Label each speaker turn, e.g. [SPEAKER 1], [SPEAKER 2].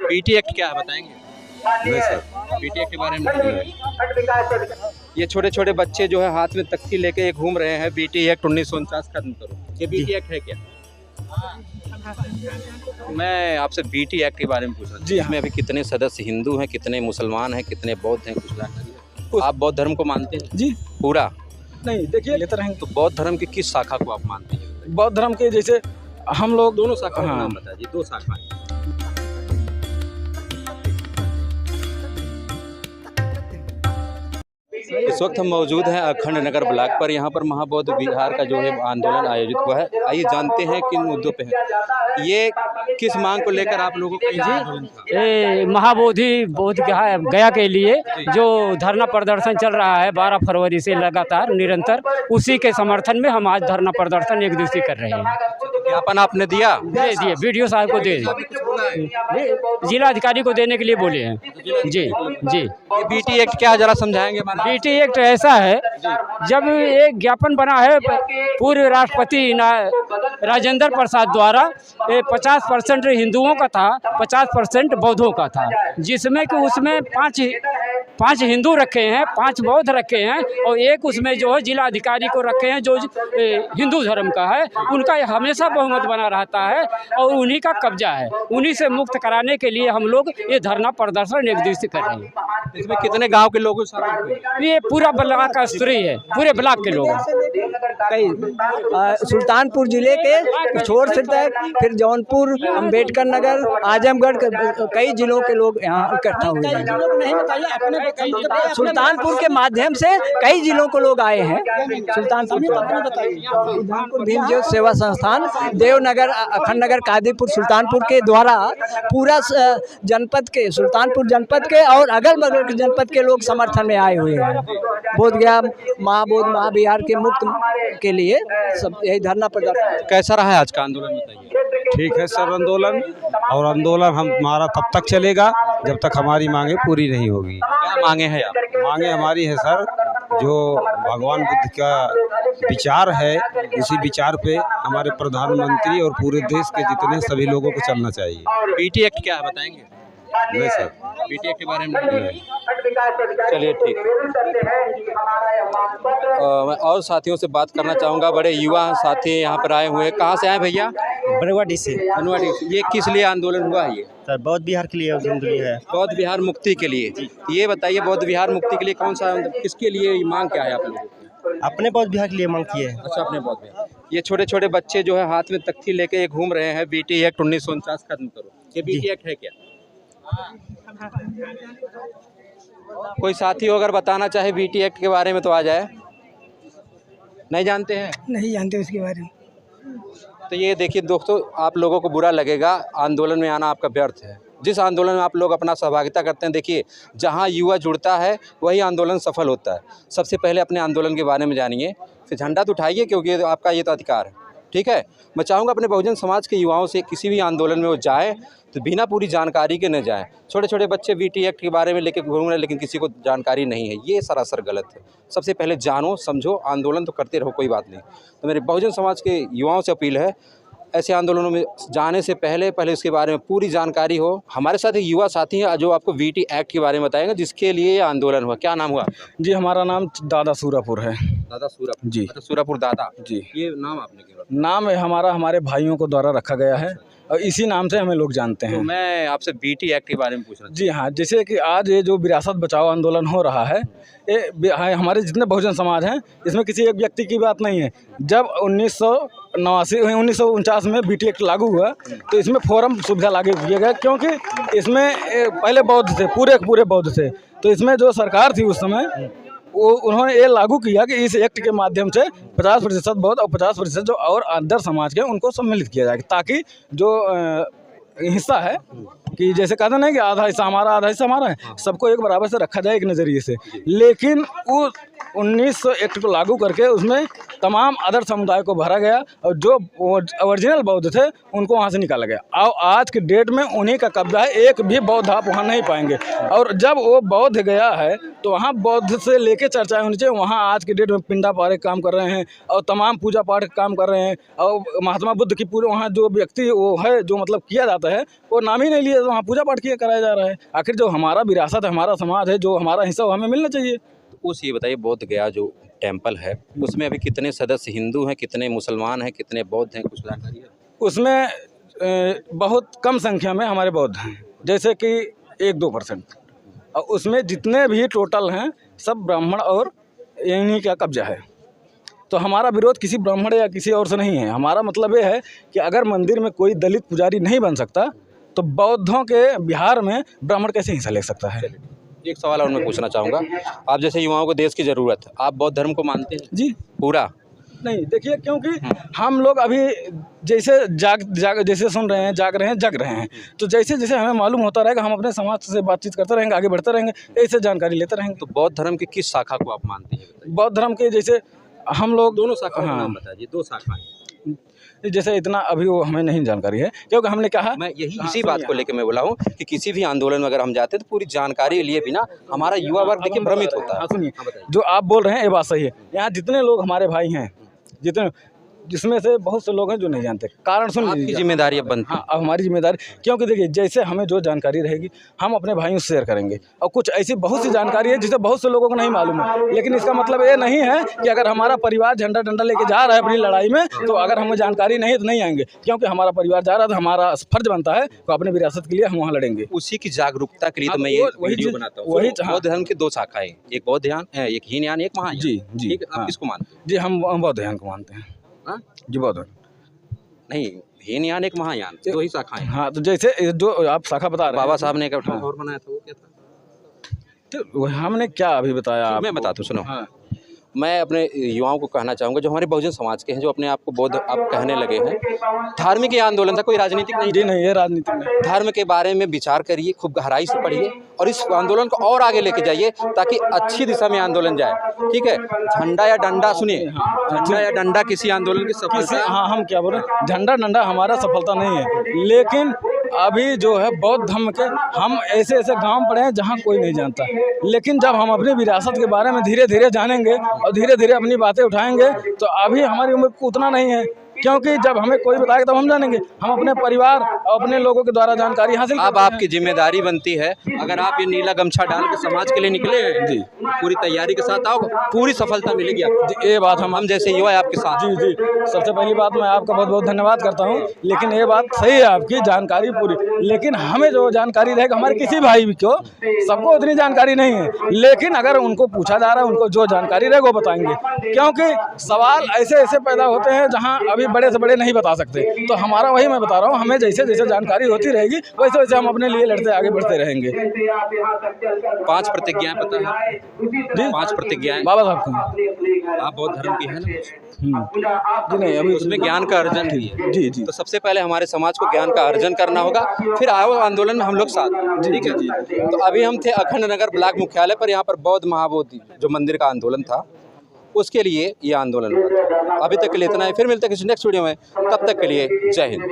[SPEAKER 1] BT act क्या है बताएंगे?
[SPEAKER 2] नहीं सर,
[SPEAKER 1] बीटी एक्ट के बारे में ये छोटे छोटे बच्चे जो है हाथ में तख्ती लेके घूम रहे हैं, बीटी एक्ट 1949 खत्म करो। ये बीटी एक्ट है क्या? मैं आपसे बीटी एक्ट के बारे में पूछ रहा हूँ।
[SPEAKER 3] जी हाँ।
[SPEAKER 1] इसमें अभी कितने सदस्य हिंदू हैं, कितने मुसलमान हैं, कितने बौद्ध हैं, कुछ जानकारी है? आप बौद्ध धर्म को मानते हैं
[SPEAKER 3] जी
[SPEAKER 1] पूरा?
[SPEAKER 3] नहीं, देखिए लेते रहेंगे।
[SPEAKER 1] तो बौद्ध धर्म की किस शाखा को आप मानते हैं?
[SPEAKER 3] बौद्ध धर्म के जैसे हम लोग
[SPEAKER 1] दोनों शाखा का
[SPEAKER 3] हाँ।
[SPEAKER 1] नाम बताइए, दो शाखा। इस वक्त हम मौजूद हैं अखंड नगर ब्लॉक पर। यहाँ पर महाबौद्ध विहार का जो है आंदोलन आयोजित हुआ है। आइए जानते हैं किन मुद्दों पे है, ये किस मांग को लेकर आप लोगों का ये आंदोलन था?
[SPEAKER 4] ये महाबोधि बोध गया के लिए जो धरना प्रदर्शन चल रहा है 12 फरवरी से लगातार निरंतर, उसी के समर्थन में हम आज धरना प्रदर्शन एक दिवसीय कर रहे हैं।
[SPEAKER 1] ज्ञापन आपने दिया?
[SPEAKER 4] दे दिए, वीडियो साहब को दे दिए, जिला अधिकारी को देने के लिए बोले हैं। जी जी।
[SPEAKER 1] ये बीटी एक्ट क्या, जरा समझाएंगे?
[SPEAKER 4] बीटी एक्ट ऐसा है, जब एक ज्ञापन बना है पूर्व राष्ट्रपति राजेंद्र प्रसाद द्वारा, 50% हिंदुओं का था, 50% बौद्धों का था, जिसमें कि उसमें पाँच हिंदू रखे हैं, 5 बौद्ध रखे हैं और एक उसमें जो है जिला अधिकारी को रखे हैं जो हिंदू धर्म का है। उनका हमेशा बहुमत बना रहता है और उन्हीं का कब्जा है। उन्हीं से मुक्त कराने के लिए हम लोग ये धरना प्रदर्शन एक दिवसीय कर रहे हैं।
[SPEAKER 1] इसमें कितने गांव के लोग शामिल हुए?
[SPEAKER 4] ये पूरा ब्लॉक का स्तरीय है, पूरे ब्लॉक के लोग।
[SPEAKER 5] कई सुल्तानपुर जिले के छोर से तक, फिर जौनपुर, अंबेडकर नगर, आजमगढ़, कई जिलों के लोग यहाँ इकट्ठा हुए हैं। सुल्तानपुर के माध्यम से कई जिलों को लोग आए हैं। सुल्तानपुर भीम ज्योति सेवा संस्थान, देवनगर, अखंड नगर, कादीपुर, सुल्तानपुर के द्वारा पूरा जनपद के, सुल्तानपुर जनपद के और अगल बगल के जनपद के लोग समर्थन में आए हुए हैं। बोधगया महाबौद्ध महाविहार के मुक्त के लिए सब यही धरना प्रदर्शन।
[SPEAKER 1] कैसा रहा है आज का आंदोलन, बताइए?
[SPEAKER 2] ठीक है सर आंदोलन, और आंदोलन हमारा तब तक चलेगा जब तक हमारी मांगे पूरी नहीं होगी।
[SPEAKER 1] क्या मांगे हैं आप?
[SPEAKER 2] मांगे हमारी है सर, जो भगवान बुद्ध का विचार है, उसी विचार पे हमारे प्रधानमंत्री और पूरे देश के जितने सभी लोगों को चलना चाहिए।
[SPEAKER 1] बीटी एक्ट क्या है बताएंगे?
[SPEAKER 2] नहीं सर,
[SPEAKER 1] बीटी एक्ट के बारे में नहीं। चलिए ठीक। मैं और साथियों से बात करना चाहूँगा। बड़े युवा साथी यहाँ पर आए हुए हैं। कहाँ से आए भैया?
[SPEAKER 6] बरवाडी से।
[SPEAKER 1] ये किस लिए आंदोलन हुआ है? ये
[SPEAKER 6] सर बौद्ध विहार के लिए है।
[SPEAKER 1] बौद्ध विहार मुक्ति के लिए। ये बताइए, बौद्ध विहार मुक्ति के लिए कौन सा, किसके लिए मांग क्या है आप लोगों की?
[SPEAKER 6] अपने बौद्ध विहार के लिए मांग की है।
[SPEAKER 1] अच्छा, अपने बौद्ध विहार। ये छोटे छोटे बच्चे जो है हाथ में तख्ती लेके घूम रहे हैं, बीटी एक्ट 1949 खत्म करो। ये बीटी एक्ट है क्या? कोई साथी हो अगर बताना चाहे बीटी एक्ट के बारे में तो आ जाए। नहीं जानते हैं?
[SPEAKER 5] नहीं जानते उसके बारे में।
[SPEAKER 1] तो ये देखिए दोस्तों, आप लोगों को बुरा लगेगा, आंदोलन में आना आपका व्यर्थ है। जिस आंदोलन में आप लोग अपना सहभागिता करते हैं, देखिए जहां युवा जुड़ता है वही आंदोलन सफल होता है। सबसे पहले अपने आंदोलन के बारे में जानिए, फिर झंडा तो उठाइए, क्योंकि आपका ये तो अधिकार है। ठीक है, मैं चाहूँगा अपने बहुजन समाज के युवाओं से किसी भी आंदोलन में वो जाएँ तो बिना पूरी जानकारी के न जाएं। छोटे छोटे बच्चे बीटी एक्ट के बारे में लेके घूम रहे हैं, लेकिन किसी को जानकारी नहीं है, ये सरासर गलत है। सबसे पहले जानो समझो, आंदोलन तो करते रहो, कोई बात नहीं। तो मेरे बहुजन समाज के युवाओं से अपील है, ऐसे आंदोलनों में जाने से पहले इसके बारे में पूरी जानकारी हो। हमारे साथ एक युवा साथी है जो आपको बीटी एक्ट के बारे में बताएंगे, जिसके लिए ये आंदोलन हुआ। क्या नाम हुआ?
[SPEAKER 3] जी, हमारा नाम दादा सूरापुर है।
[SPEAKER 1] दादा सूरापुर
[SPEAKER 3] जी।
[SPEAKER 1] सूरापुर दादा
[SPEAKER 3] जी,
[SPEAKER 1] ये नाम आपने क्यों?
[SPEAKER 3] नाम है हमारा, हमारे भाइयों को द्वारा रखा गया है और इसी नाम से हमें लोग जानते हैं।
[SPEAKER 1] तो मैं आपसे बीटी एक्ट के बारे में पूछ रहा हूँ।
[SPEAKER 3] जी हाँ, जैसे कि आज ये जो विरासत बचाओ आंदोलन हो रहा है, ये हमारे जितने बहुजन समाज हैं, इसमें किसी एक व्यक्ति की बात नहीं है। जब 1949 में बीटी एक्ट लागू हुआ तो इसमें फोरम सुविधा लागू किया गया, क्योंकि इसमें पहले बौद्ध थे, पूरे बौद्ध थे। तो इसमें जो सरकार थी उस समय, वो उन्होंने ये लागू किया कि इस एक्ट के माध्यम से 50% बौद्ध और 50% जो और अदर समाज के उनको सम्मिलित किया जाएगा, ताकि जो हिस्सा है कि जैसे कहते नहीं कि आधा हिस्सा हमारा आधा हिस्सा हमारा है, सबको एक बराबर से रखा जाए एक नज़रिए से। लेकिन वो 1900 एक्ट को लागू करके उसमें तमाम अदर समुदाय को भरा गया और जो ओरिजिनल बौद्ध थे उनको वहाँ से निकाला गया। और आज के डेट में उन्हीं का कब्जा है, एक भी बौद्ध आप वहाँ नहीं पाएंगे। और जब वो बौद्ध गया है तो वहाँ बौद्ध से लेके चर्चाएं होनी चाहिए। वहाँ आज के डेट में पिंडा पारे काम कर रहे हैं और तमाम पूजा पाठ काम कर रहे हैं, और महात्मा बुद्ध की पूरे वहाँ जो व्यक्ति वो है जो मतलब किया जाता है वो नाम ही नहीं लिया, वहाँ पूजा पाठ किया कराया जा रहा है। आखिर जो हमारा विरासत है, हमारा समाज है, जो हमारा हिस्सा वो हमें मिलना चाहिए।
[SPEAKER 1] उस ये बताइए बोध गया जो टेम्पल है उसमें अभी कितने सदस्य हिंदू हैं, कितने मुसलमान हैं, कितने बौद्ध हैं, कुछ जानकारी है?
[SPEAKER 3] उसमें बहुत कम संख्या में हमारे बौद्ध हैं, जैसे कि 1-2%, और उसमें जितने भी टोटल हैं सब ब्राह्मण और इन्हीं का कब्जा है। तो हमारा विरोध किसी ब्राह्मण या किसी और से नहीं है। हमारा मतलब ये है कि अगर मंदिर में कोई दलित पुजारी नहीं बन सकता तो बौद्धों के बिहार में ब्राह्मण कैसे हिस्सा ले सकता है।
[SPEAKER 1] एक सवाल और मैं पूछना चाहूँगा, आप जैसे युवाओं को देश की ज़रूरत है, आप बौद्ध धर्म को मानते हैं
[SPEAKER 3] जी
[SPEAKER 1] पूरा?
[SPEAKER 3] नहीं, देखिए, क्योंकि हम लोग अभी जैसे जैसे सुन रहे हैं, जाग रहे हैं, जग रहे हैं, तो जैसे जैसे हमें मालूम होता रहेगा हम अपने समाज से बातचीत करते रहेंगे, आगे बढ़ते रहेंगे, ऐसे जानकारी लेते रहेंगे।
[SPEAKER 1] तो बौद्ध धर्म की किस शाखा को आप मानते हैं?
[SPEAKER 3] बौद्ध धर्म के जैसे हम लोग
[SPEAKER 1] दोनों शाखा का
[SPEAKER 3] हाँ।
[SPEAKER 1] नाम बताइए, 2 शाखाएं।
[SPEAKER 3] जैसे इतना अभी वो हमें नहीं जानकारी है, क्योंकि हमने कहा
[SPEAKER 1] मैं यही इसी बात को लेकर मैं बोला हूँ कि किसी भी आंदोलन में अगर हम जाते हैं तो पूरी जानकारी लिए बिना हमारा युवा वर्ग देखिए भ्रमित होता है।
[SPEAKER 3] हाँ, सुनिए, जो आप बोल रहे हैं ये बात सही है। यहाँ जितने लोग हमारे भाई हैं, जिसमें से बहुत से लोग हैं जो नहीं जानते। कारण सुन
[SPEAKER 1] आपकी
[SPEAKER 3] लीजिए,
[SPEAKER 1] जिम्मेदारी अब बनती है।
[SPEAKER 3] हाँ, अब हमारी जिम्मेदारी, क्योंकि देखिए जैसे हमें जो जानकारी रहेगी हम अपने भाइयों से शेयर करेंगे, और कुछ ऐसी बहुत सी जानकारी है जिसे बहुत से लोगों को नहीं मालूम है। लेकिन इसका मतलब ये नहीं है कि अगर हमारा परिवार झंडा डंडा लेके जा रहा है अपनी लड़ाई में तो अगर हमें जानकारी नहीं है तो नहीं आएंगे, क्योंकि हमारा परिवार जा रहा है तो हमारा फर्ज बनता है तो अपनी विरासत के लिए हम वहाँ लड़ेंगे।
[SPEAKER 1] उसी की जागरूकता के लिए तो मैं
[SPEAKER 3] हाँ,
[SPEAKER 1] ये
[SPEAKER 3] वही
[SPEAKER 1] वीडियो
[SPEAKER 3] चीज़-
[SPEAKER 1] बनाता हूँ।
[SPEAKER 3] वही
[SPEAKER 1] तो
[SPEAKER 3] हाँ।
[SPEAKER 1] बौद्ध धर्म की 2 शाखाएं, एक बौद्ध ध्यान, एक हीनयान, एक महायान।
[SPEAKER 3] जी, जी,
[SPEAKER 1] ठीक है, आप
[SPEAKER 3] हाँ।
[SPEAKER 1] किसको मानते हैं?
[SPEAKER 3] जी, हम बौद्ध ध्यान को मानते हैं।
[SPEAKER 1] हाँ?
[SPEAKER 3] जी, बौद्ध
[SPEAKER 1] नहीं, हीनयान एक महायान, 2 ही शाखाएं हैं।
[SPEAKER 3] हाँ, तो जैसे जो आप शाखा बता रहे हैं,
[SPEAKER 1] बाबा साहब ने एक और बनाया था, वो क्या था?
[SPEAKER 3] तो हमने क्या अभी बताया
[SPEAKER 1] मैं
[SPEAKER 3] आपको?
[SPEAKER 1] बताता हूँ, सुनो।
[SPEAKER 3] हाँ।
[SPEAKER 1] मैं अपने युवाओं को कहना चाहूँगा जो हमारे बहुजन समाज के हैं, जो अपने आप को बौद्ध आप कहने लगे हैं, धार्मिक ये आंदोलन था, कोई राजनीतिक नहीं।
[SPEAKER 3] जी नहीं, ये राजनीति में
[SPEAKER 1] धर्म के बारे में विचार करिए, खूब गहराई से पढ़िए और इस आंदोलन को और आगे लेके जाइए ताकि अच्छी दिशा में आंदोलन जाए। ठीक है, झंडा या डंडा, सुनिए, झंडा या डंडा किसी आंदोलन की सफलता।
[SPEAKER 3] हाँ, हम क्या बोल रहे हैं, झंडा डंडा हमारा सफलता नहीं है, लेकिन अभी जो है बौद्ध धर्म के हम ऐसे ऐसे गांव पड़े हैं जहां कोई नहीं जानता। लेकिन जब हम अपनी विरासत के बारे में धीरे धीरे जानेंगे और धीरे धीरे अपनी बातें उठाएंगे तो अभी हमारी उम्र उतना नहीं है, क्योंकि जब हमें कोई बताएगा तब हम जानेंगे। हम अपने परिवार और अपने लोगों के द्वारा जानकारी हासिल
[SPEAKER 1] अब
[SPEAKER 3] करते हैं।
[SPEAKER 1] आपकी जिम्मेदारी बनती है, अगर आप ये नीला गमछा डाल के समाज के लिए निकले हैं
[SPEAKER 3] जी,
[SPEAKER 1] पूरी तैयारी के साथ आओ, पूरी सफलता मिलेगी आपको।
[SPEAKER 3] जी, ये बात
[SPEAKER 1] हम जैसे युवा है आपके साथ।
[SPEAKER 3] जी, सबसे पहली बात मैं आपका बहुत बहुत धन्यवाद करता हूँ। लेकिन ये बात सही है आपकी, जानकारी पूरी, लेकिन हमें जो जानकारी रहेगा, हमारे किसी भाई को सबको उतनी जानकारी नहीं है, लेकिन अगर उनको पूछा जा रहा है उनको जो जानकारी रहेगा वो बताएंगे, क्योंकि सवाल ऐसे ऐसे पैदा होते हैं जहाँ अभी बड़े से बड़े नहीं बता सकते। तो हमारा वही मैं बता रहा हूँ, हमें जैसे जैसे जानकारी होती रहेगी वैसे वैसे हम अपने लिए लड़ते आगे बढ़ते रहेंगे।
[SPEAKER 1] 5 प्रतिज्ञाएं पता है
[SPEAKER 3] जी,
[SPEAKER 1] 5 प्रतिज्ञाएं
[SPEAKER 3] बाबा साहब को।
[SPEAKER 1] आप बौद्ध धर्म की है ना,
[SPEAKER 3] जी नहीं, अभी
[SPEAKER 1] उसमें ज्ञान का अर्जन भी है।
[SPEAKER 3] जी, जी,
[SPEAKER 1] तो सबसे पहले हमारे समाज को ज्ञान का अर्जन करना होगा, फिर आओ आंदोलन में हम लोग साथ। ठीक है जी। तो अभी हम थे अखंड नगर ब्लॉक मुख्यालय पर, यहाँ पर बौद्ध महाबोधि जो मंदिर का आंदोलन था उसके लिए ये आंदोलन हुआ था। अभी तक के लिए इतना है, फिर मिलते हैं किसी नेक्स्ट वीडियो में, तब तक के लिए जय हिंद।